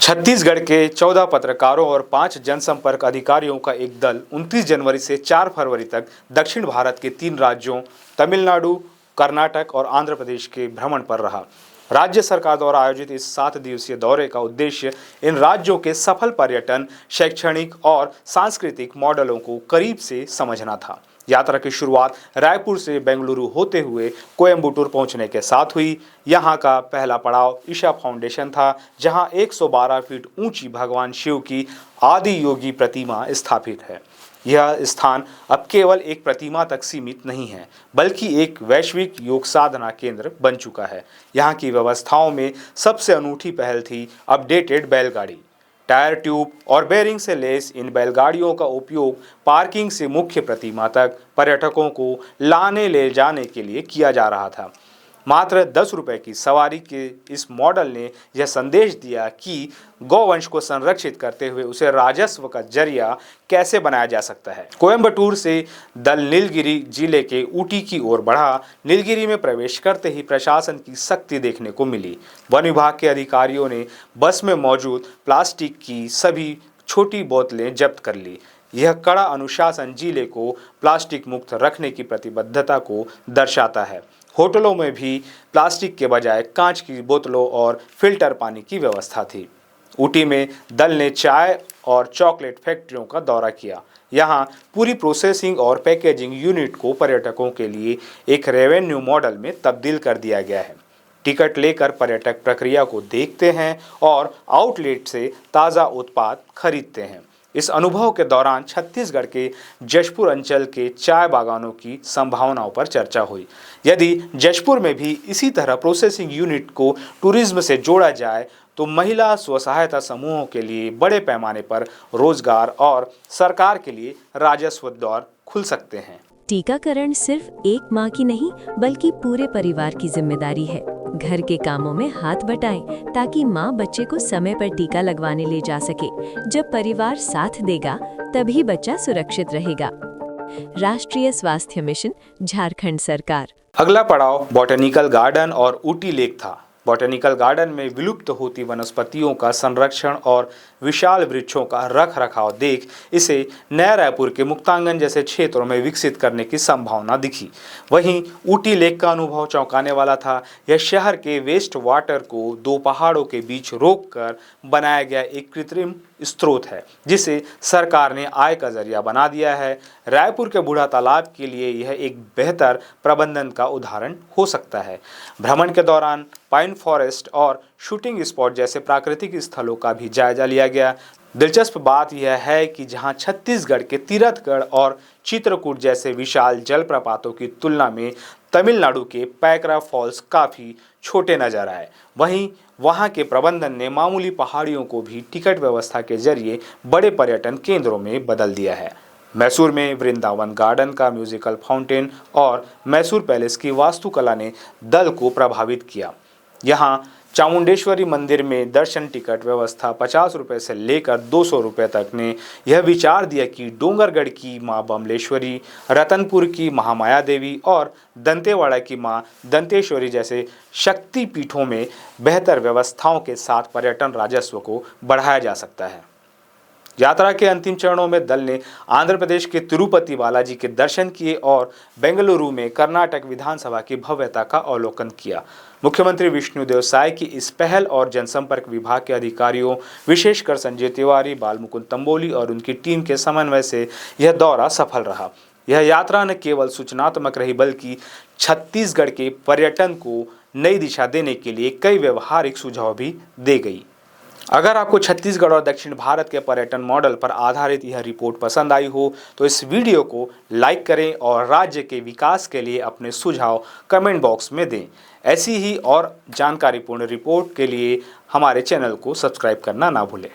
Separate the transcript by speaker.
Speaker 1: छत्तीसगढ़ के 14 पत्रकारों और 5 जनसंपर्क अधिकारियों का एक दल 29 जनवरी से 4 फरवरी तक दक्षिण भारत के 3 राज्यों तमिलनाडु, कर्नाटक और आंध्र प्रदेश के भ्रमण पर रहा। राज्य सरकार द्वारा आयोजित इस 7 दिवसीय दौरे का उद्देश्य इन राज्यों के सफल पर्यटन, शैक्षणिक और सांस्कृतिक मॉडलों को करीब से समझना था। यात्रा की शुरुआत रायपुर से बेंगलुरु होते हुए कोयम्बटूर पहुंचने के साथ हुई। यहां का पहला पड़ाव ईशा फाउंडेशन था, जहां 112 फीट ऊंची भगवान शिव की आदि योगी प्रतिमा स्थापित है। यह स्थान अब केवल एक प्रतिमा तक सीमित नहीं है, बल्कि एक वैश्विक योग साधना केंद्र बन चुका है। यहाँ की व्यवस्थाओं में सबसे अनूठी पहल थी अपडेटेड बैलगाड़ी। टायर ट्यूब और बेरिंग से लेस इन बैलगाड़ियों का उपयोग पार्किंग से मुख्य प्रतिमा तक पर्यटकों को लाने ले जाने के लिए किया जा रहा था। मात्र 10 रुपए की सवारी के इस मॉडल ने यह संदेश दिया कि गौवंश को संरक्षित करते हुए उसे राजस्व का जरिया कैसे बनाया जा सकता है। कोयम्बटूर से दल नीलगिरी जिले के ऊटी की ओर बढ़ा। नीलगिरी में प्रवेश करते ही प्रशासन की सख्ती देखने को मिली। वन विभाग के अधिकारियों ने बस में मौजूद प्लास्टिक की सभी छोटी बोतलें जब्त कर ली। यह कड़ा अनुशासन जिले को प्लास्टिक मुक्त रखने की प्रतिबद्धता को दर्शाता है। होटलों में भी प्लास्टिक के बजाय कांच की बोतलों और फिल्टर पानी की व्यवस्था थी। ऊटी में दल ने चाय और चॉकलेट फैक्ट्रियों का दौरा किया। यहाँ पूरी प्रोसेसिंग और पैकेजिंग यूनिट को पर्यटकों के लिए एक रेवेन्यू मॉडल में तब्दील कर दिया गया है। टिकट लेकर पर्यटक प्रक्रिया को देखते हैं और आउटलेट से ताज़ा उत्पाद खरीदते हैं। इस अनुभव के दौरान छत्तीसगढ़ के जशपुर अंचल के चाय बागानों की संभावनाओं पर चर्चा हुई। यदि जशपुर में भी इसी तरह प्रोसेसिंग यूनिट को टूरिज्म से जोड़ा जाए तो महिला स्व सहायता समूहों के लिए बड़े पैमाने पर रोजगार और सरकार के लिए राजस्व द्वार खुल सकते हैं।
Speaker 2: टीकाकरण सिर्फ एक माँ की नहीं बल्कि पूरे परिवार की जिम्मेदारी है। घर के कामों में हाथ बटाएं ताकि माँ बच्चे को समय पर टीका लगवाने ले जा सके। जब परिवार साथ देगा तभी बच्चा सुरक्षित रहेगा। राष्ट्रीय स्वास्थ्य मिशन, झारखंड सरकार।
Speaker 1: अगला पड़ाव बॉटनिकल गार्डन और ऊटी लेक था। बॉटनिकल गार्डन में विलुप्त होती वनस्पतियों का संरक्षण और विशाल वृक्षों का रख रखाव देख इसे नया रायपुर के मुक्तांगन जैसे क्षेत्रों में विकसित करने की संभावना दिखी। वहीं ऊटी लेक का अनुभव चौंकाने वाला था। यह शहर के वेस्ट वाटर को 2 पहाड़ों के बीच रोककर बनाया गया एक कृत्रिम स्रोत है, जिसे सरकार ने आय का जरिया बना दिया है। रायपुर के बूढ़ा तालाब के लिए यह एक बेहतर प्रबंधन का उदाहरण हो सकता है। भ्रमण के दौरान पाइन फॉरेस्ट और शूटिंग स्पॉट जैसे प्राकृतिक स्थलों का भी जायजा लिया गया। दिलचस्प बात यह है कि जहां छत्तीसगढ़ के तीरथगढ़ और चित्रकूट जैसे विशाल जलप्रपातों की तुलना में तमिलनाडु के पैकरा फॉल्स काफ़ी छोटे नजर आए, वहीं वहां के प्रबंधन ने मामूली पहाड़ियों को भी टिकट व्यवस्था के जरिए बड़े पर्यटन केंद्रों में बदल दिया है। मैसूर में वृंदावन गार्डन का म्यूजिकल फाउंटेन और मैसूर पैलेस की वास्तुकला ने दल को प्रभावित किया। यहाँ चामुंडेश्वरी मंदिर में दर्शन टिकट व्यवस्था 50 रुपये से लेकर 200 रुपये तक ने यह विचार दिया कि डोंगरगढ़ की माँ बमलेश्वरी, रतनपुर की महामाया देवी और दंतेवाड़ा की माँ दंतेश्वरी जैसे शक्ति पीठों में बेहतर व्यवस्थाओं के साथ पर्यटन राजस्व को बढ़ाया जा सकता है। यात्रा के अंतिम चरणों में दल ने आंध्र प्रदेश के तिरुपति बालाजी के दर्शन किए और बेंगलुरु में कर्नाटक विधानसभा की भव्यता का अवलोकन किया। मुख्यमंत्री विष्णुदेव साय की इस पहल और जनसंपर्क विभाग के अधिकारियों, विशेषकर संजय तिवारी, बालमुकुंद तंबोली और उनकी टीम के समन्वय से यह दौरा सफल रहा। यह यात्रा न केवल सूचनात्मक रही बल्कि छत्तीसगढ़ के पर्यटन को नई दिशा देने के लिए कई व्यवहारिक सुझाव भी दे गई। अगर आपको छत्तीसगढ़ और दक्षिण भारत के पर्यटन मॉडल पर आधारित यह रिपोर्ट पसंद आई हो तो इस वीडियो को लाइक करें और राज्य के विकास के लिए अपने सुझाव कमेंट बॉक्स में दें। ऐसी ही और जानकारीपूर्ण रिपोर्ट के लिए हमारे चैनल को सब्सक्राइब करना ना भूलें।